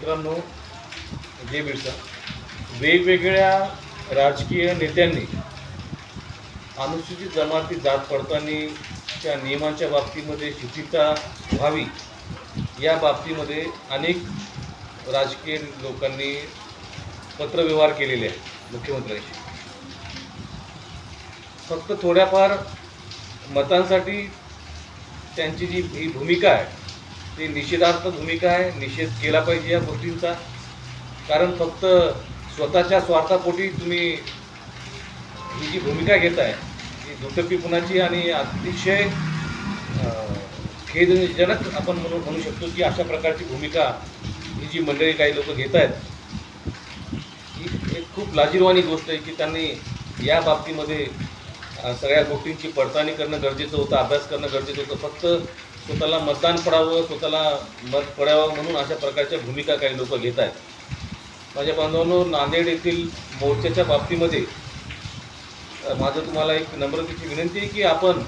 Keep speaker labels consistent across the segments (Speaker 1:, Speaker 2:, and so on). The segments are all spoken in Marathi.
Speaker 1: मित्रांनो, जय बिरसा. वेगवेगळ्या राजकीय नेत्यांनी अनुसूचित जमाती जात पडताळणीच्या नियमांच्या बाबतीमध्ये शिथिलता व्हावी या बाबतीमध्ये अनेक राजकीय लोकांनी पत्रव्यवहार केलेले आहे मुख्यमंत्र्यांशी. फक्त थोड्याफार मतांसाठी त्यांची जी ही भूमिका आहे ती निषेधार्थ भूमिका आहे. निषेध केला पाहिजे या गोष्टींचा. कारण फक्त स्वतःच्या स्वार्थापोटी तुम्ही ही जी भूमिका घेताय ही दुटप्पीपणाची आणि अतिशय खेदजनक आपण म्हणू शकतो की अशा प्रकारची भूमिका ही जी मंडळी काही लोक घेत आहेत ही एक खूप लाजिरवाणी गोष्ट आहे की त्यांनी या बाबतीमध्ये सगळ्या गोष्टींची पडताळणी करणं गरजेचं होतं, अभ्यास करणं गरजेचं होतं. फक्त स्वतःला मतदान पडावं, स्वतःला मत पडावं म्हणून अशा प्रकारच्या भूमिका काही लोक घेत आहेत. माझ्या बांधवांनो, नांदेड येथील मोर्चाच्या बाबतीमध्ये माझं तुम्हाला एक नम्रतेची विनंती आहे की आपण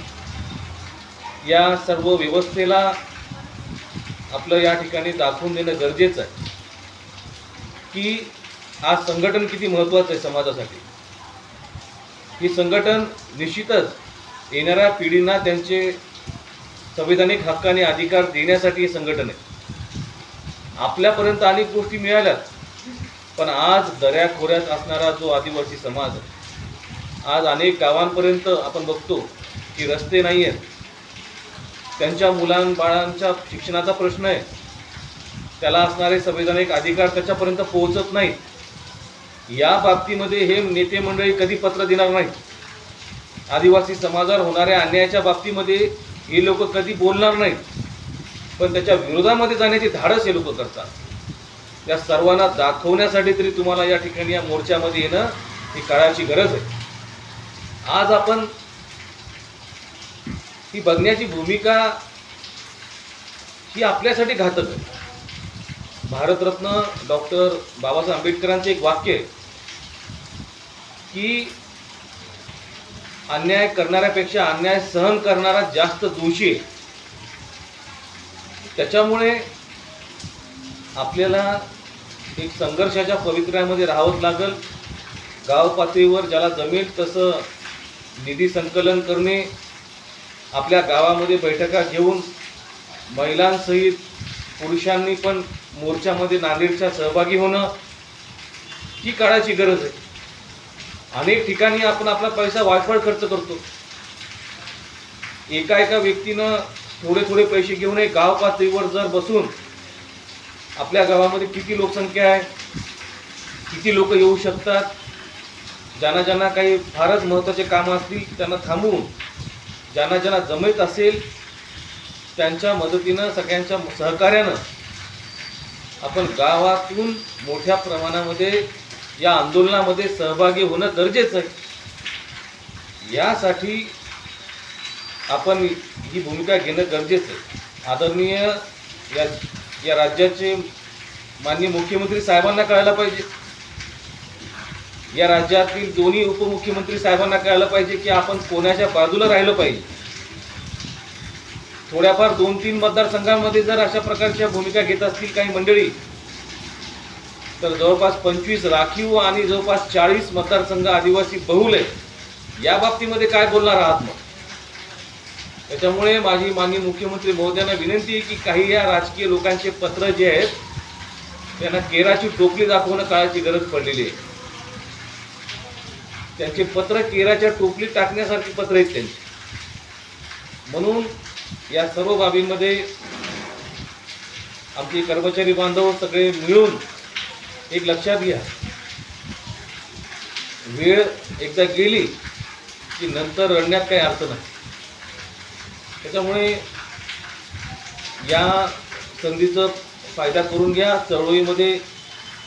Speaker 1: या सर्व व्यवस्थेला आपलं या ठिकाणी दाखवून देणं गरजेचं आहे की आज संघटन किती महत्त्वाचं आहे समाजासाठी. ही संघटन निश्चितच येणाऱ्या पिढींना त्यांचे संविधानिक हक्क आणि अधिकार देण्यासाठी हे संघटन आहे. आपल्यापर्यंत अनेक गोष्टी मिळाल्यात, पण आज दऱ्याखोऱ्यात असणारा जो आदिवासी समाज आहे, आज अनेक गावांपर्यंत आपण बघतो की रस्ते नाही आहेत, त्यांच्या मुलांबाळांच्या शिक्षणाचा प्रश्न आहे, त्याला असणारे संविधानिक अधिकार त्याच्यापर्यंत पोहोचत नाहीत. या बाबतीमध्ये हे नेते मंडळी कधी पत्र देणार नाहीत. आदिवासी समाजावर होणाऱ्या अन्यायाच्या बाबतीमध्ये हे लोक कधी बोलणार नाहीत, पण त्याच्या विरोधामध्ये जाण्याचे धाडस हे लोक करतात. या सर्वांना दाखवण्यासाठी तरी तुम्हाला या ठिकाणी या मोर्चामध्ये येणं ही काळाची गरज आहे. आज आपण ही बघण्याची भूमिका ही आपल्यासाठी घातक आहे. भारतरत्न डॉक्टर बाबासाहेब आंबेडकरांचे एक वाक्य आहे की अन्याय करणाऱ्यापेक्षा अन्याय सहन करणारा जास्त दोषी आहे. त्याच्यामुळे आपल्याला एक संघर्षाच्या पवित्र्यामध्ये राहावंच लागेल. गाव पातळीवर ज्याला जमेल तसं निधी संकलन करणे, आपल्या गावामध्ये बैठका घेऊन महिलांसहित पुरुषांनी पण मोर्चामध्ये नांदेडच्या सहभागी होणं ही काळाची गरज आहे. अनेक ठिकाणी आपण आपला पैसा वायफळ खर्च करतो. एका व्यक्तीनं थोडे पैसे घेऊन एक गाव पातळीवर जर बसून आपल्या गावामध्ये किती लोकसंख्या आहे, किती लोक येऊ शकतात, ज्यांना काही फारच महत्त्वाचे कामं असतील त्यांना थांबवून ज्यांना जमत असेल त्यांच्या मदतीनं सगळ्यांच्या सहकार्यानं आपण गावातून मोठ्या प्रमाणामध्ये या आंदोलनामध्ये सहभागी होणं गरजेचं आहे. यासाठी आपण ही भूमिका घेणं गरजेचं आहे. आदरणीय या राज्याचे माननीय मुख्यमंत्री साहेबांना कळायला पाहिजे, या राज्यातील दोन्ही उपमुख्यमंत्री साहेबांना कळायला पाहिजे की आपण कोणाच्या बाजूला राहिलं पाहिजे. थोड्याफार 2-3 मतदारसंघांमध्ये जर अशा प्रकारच्या भूमिका घेत असतील काही मंडळी, तर जवळपास 25 राखीव आणि जवळपास 40 मतदारसंघ आदिवासी बहुल आहे. या बाबतीमध्ये काय बोलणार आहात मग? त्याच्यामुळे माझी माननीय मुख्यमंत्री महोदयांना विनंती आहे की काही या राजकीय लोकांचे पत्र जे आहेत त्यांना केराची टोपली दाखवणं काळाची गरज पडलेली आहे. त्यांचे पत्र केराच्या टोपलीत टाकण्यासारखी पत्र आहेत त्यांची. म्हणून या सर्व बाबींमध्ये आमचे कर्मचारी बांधव सगळे मिळून एक लक्षात घ्या, वेळ एकदा गेली की नंतर रडण्यात काही अर्थ नाही. त्याच्यामुळे या संधीचा फायदा करून घ्या. चळवळीमध्ये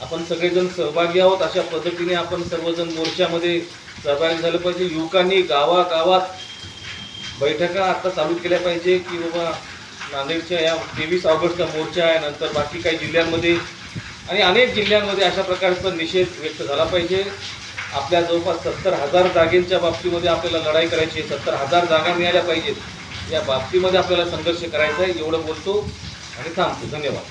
Speaker 1: आपण सगळेजण सहभागी आहोत. अशा पद्धतीने आपण सर्वजण मोर्चामध्ये सहभागी झालं पाहिजे. युवकांनी गावागावात बैठका आता चालू केल्या पाहिजे की बाबा नांदेडच्या या 23 ऑगस्टचा मोर्चा आहे, नंतर बाकी काही जिल्ह्यांमध्ये आणि अनेक जिल्ह्यांमध्ये अशा प्रकारचा निषेध व्यक्त झाला पाहिजे. आपल्या जवळपास 70,000 जागेंच्या बाबतीमध्ये आपल्याला लढाई करायची आहे. 70,000 जागा मिळाल्या पाहिजेत. या बाबतीमध्ये आपल्याला संघर्ष करायचा आहे. एवढं बोलतो आणि थांबतो. धन्यवाद.